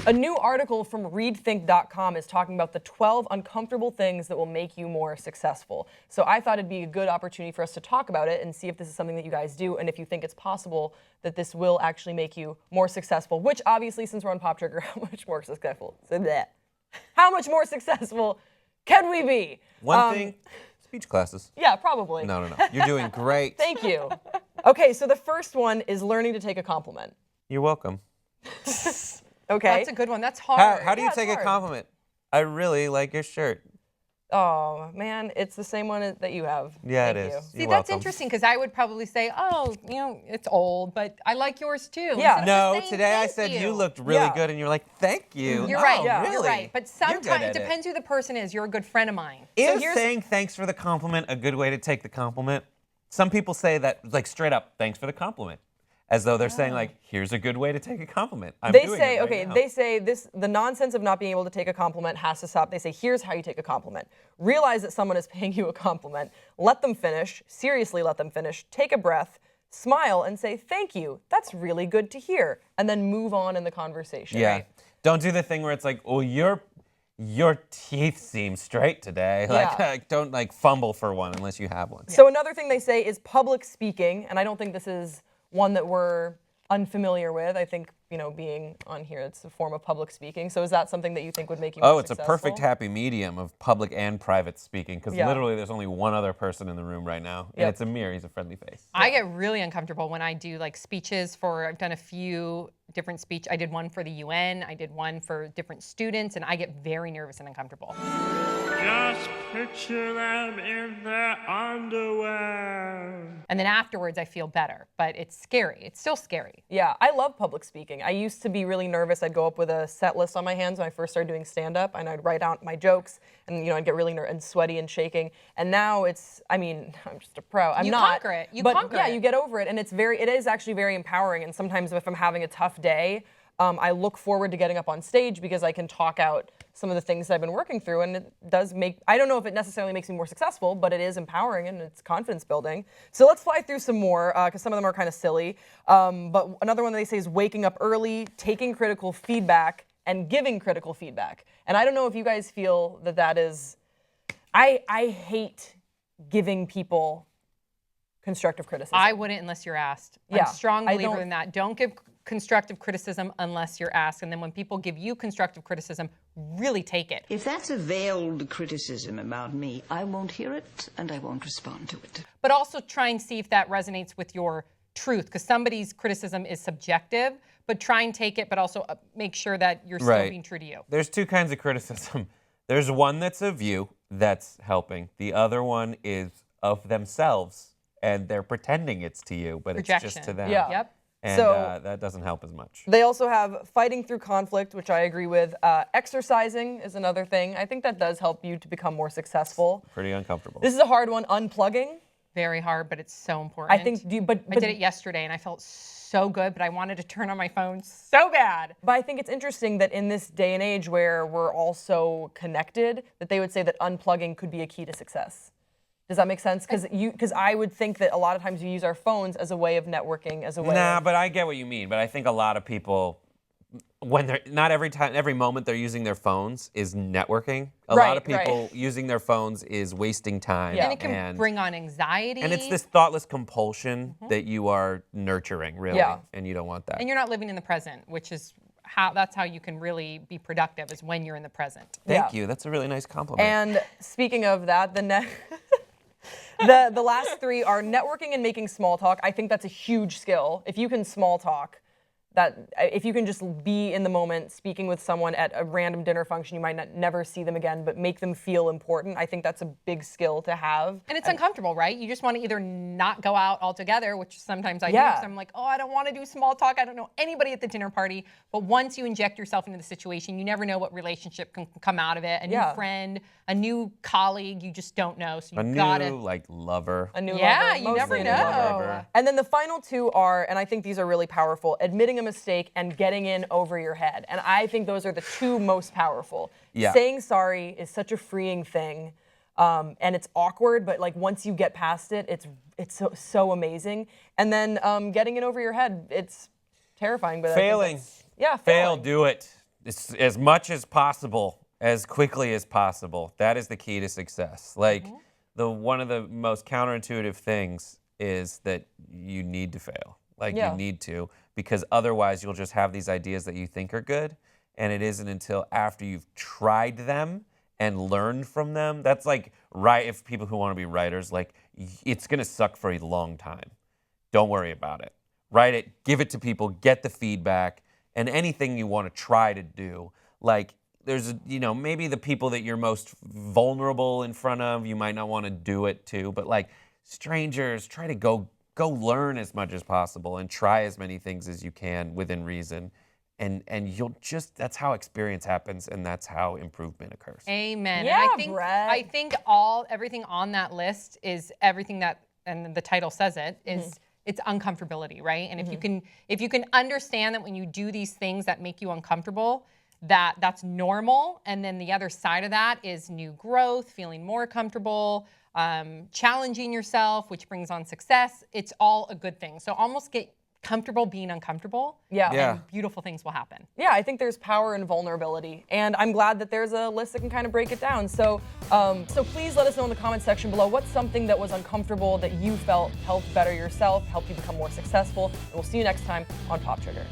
A new article from readthink.com is talking about the 12 uncomfortable things that will make you more successful. So I thought it'd be a good opportunity for us to talk about it and see if this is something that you guys do and if you think it's possible that this will actually make you more successful, which obviously, since we're on Pop Trigger, how much more successful? How much more successful can we be? One thing, speech classes. Yeah, probably. No. You're doing great. Thank you. Okay, so the first one is learning to take a compliment. You're welcome. Okay. That's a good one. That's hard. How do you Yeah, it's take a hard. compliment? I really like your shirt. Oh, man, it's the same one that you have. Yeah, Thank it is. you. You're See, that's welcome. interesting because I would probably say, oh, it's old, but I like yours too. Yeah. Instead of No, just saying today I thank said you looked really Yeah. good, and you're like, thank you. You're Oh, right. Yeah. You're really? right. But You're good sometimes at it depends who the person is. You're a good friend of mine. Is here's- saying thanks for the compliment a good way to take the compliment? Some people say that, like, straight up, thanks for the compliment. As though they're saying, like, here's a good way to take a compliment. I'm They doing say, it right okay, now. they say the nonsense of not being able to take a compliment has to stop. They say, here's how you take a compliment. Realize that someone is paying you a compliment. Let them finish. Seriously, let them finish. Take a breath. Smile and say, thank you. That's really good to hear. And then move on in the conversation. Yeah. Right? Don't do the thing where it's like, oh, your teeth seem straight today. Like, Yeah. don't like fumble for one unless you have one. So another thing they say is public speaking. And I don't think this is one that we're unfamiliar with. I think, being on here, it's a form of public speaking. So is that something that you think would make you more Oh, it's successful? a perfect happy medium of public and private speaking because Yeah. literally there's only one other person in the room right now, and Yep. it's Amir. He's a friendly face. I get really uncomfortable when I do like speeches I've done a few different speech. I did one for the UN. I did one for different students, and I get very nervous and uncomfortable. Just picture them in their underwear. And then afterwards, I feel better, but it's scary. It's still scary. Yeah, I love public speaking. I used to be really nervous. I'd go up with a set list on my hands when I first started doing stand-up, and I'd write out my jokes, and I'd get really and sweaty and shaking. And now I'm just a pro. I'm You not. conquer it. You but conquer yeah, it. you get over it, and it is actually very empowering. And sometimes if I'm having a tough day, I look forward to getting up on stage because I can talk out some of the things that I've been working through, and it does I don't know if it necessarily makes me more successful, but it is empowering and it's confidence building. So let's fly through some more, because some of them are kind of silly. But another one that they say is waking up early, taking critical feedback, and giving critical feedback. And I don't know if you guys feel that is, I hate giving people constructive criticism. I wouldn't unless you're asked. I'm Yeah, a strong I believer don't- in that. Don't give constructive criticism unless you're asked. And then when people give you constructive criticism, really take it. If that's a veiled criticism about me, I won't hear it and I won't respond to it. But also try and see if that resonates with your truth, because somebody's criticism is subjective, but try and take it, but also make sure that you're still Right. being true to you. There's two kinds of criticism. There's one that's of you that's helping. The other one is of themselves, and they're pretending it's to you, but it's just to Projection. them. Yeah. Yep. And So- that doesn't help as much. They also have fighting through conflict, which I agree with. Exercising is another thing. I think that does help you to become more successful. Pretty uncomfortable. This is a hard one. Unplugging. Very hard, but it's so important. I think, but I did it yesterday and I felt so good, but I wanted to turn on my phone so bad. But I think it's interesting that in this day and age where we're all so connected, that they would say that unplugging could be a key to success. Does that make sense? Because I would think that a lot of times we use our phones as a way of networking, as a way. Nah, of, but I get what you mean. But I think a lot of people, when they're not every moment they're using their phones is networking. A lot of Right, right. people using their phones is wasting time. Yeah. And it can bring on anxiety. And it's this thoughtless compulsion that you are nurturing, really, Yeah. and you don't want that. And you're not living in the present, which is that's how you can really be productive, is when you're in the present. Thank Yeah. you. That's a really nice compliment. And speaking of that, the last three are networking and making small talk. I think that's a huge skill. If you can small talk, if you can just be in the moment speaking with someone at a random dinner function, you might never see them again, but make them feel important. I think that's a big skill to have. And it's uncomfortable, right? You just want to either not go out altogether, which sometimes I do, Yeah. because I'm like, oh, I don't want to do small talk. I don't know anybody at the dinner party. But once you inject yourself into the situation, you never know what relationship can come out of it. A Yeah. new friend, a new colleague, you just don't know. So a you new gotta. lover. A new Yeah, lover, you mostly never a new lover. know. And then the final two are, and I think these are really powerful, admitting a mistake and getting in over your head. And I think those are the two most powerful. Yeah. Saying sorry is such a freeing thing. And it's awkward, but like once you get past it, it's so amazing. And then getting in over your head, it's terrifying. But I think Failing. that's- yeah, Fail, failing. do it. as much as possible, as quickly as possible. That is the key to success. Like one of the most counterintuitive things is that you need to fail. Like you need to, because otherwise you'll just have these ideas that you think are good, and it isn't until after you've tried them and learned from them. That's like if people who want to be writers, like it's gonna suck for a long time. Don't worry about it. Write it, give it to people, get the feedback, and anything you want to try to do. Like there's, maybe the people that you're most vulnerable in front of, you might not want to do it to, but like strangers, try to go learn as much as possible and try as many things as you can within reason. And you'll that's how experience happens, and that's how improvement occurs. Amen. Yeah, and Brett. I think everything on that list is everything that, and the title says it, is it's uncomfortability, right? And if you can understand that when you do these things that make you uncomfortable, that's normal. And then the other side of that is new growth, feeling more comfortable, challenging yourself, which brings on success. It's all a good thing. So almost get comfortable being uncomfortable. And beautiful things will happen. Yeah, I think there's power in vulnerability, and I'm glad that there's a list that can kind of break it down. So, please let us know in the comment section below what's something that was uncomfortable that you felt helped better yourself, helped you become more successful, and we'll see you next time on Pop Trigger.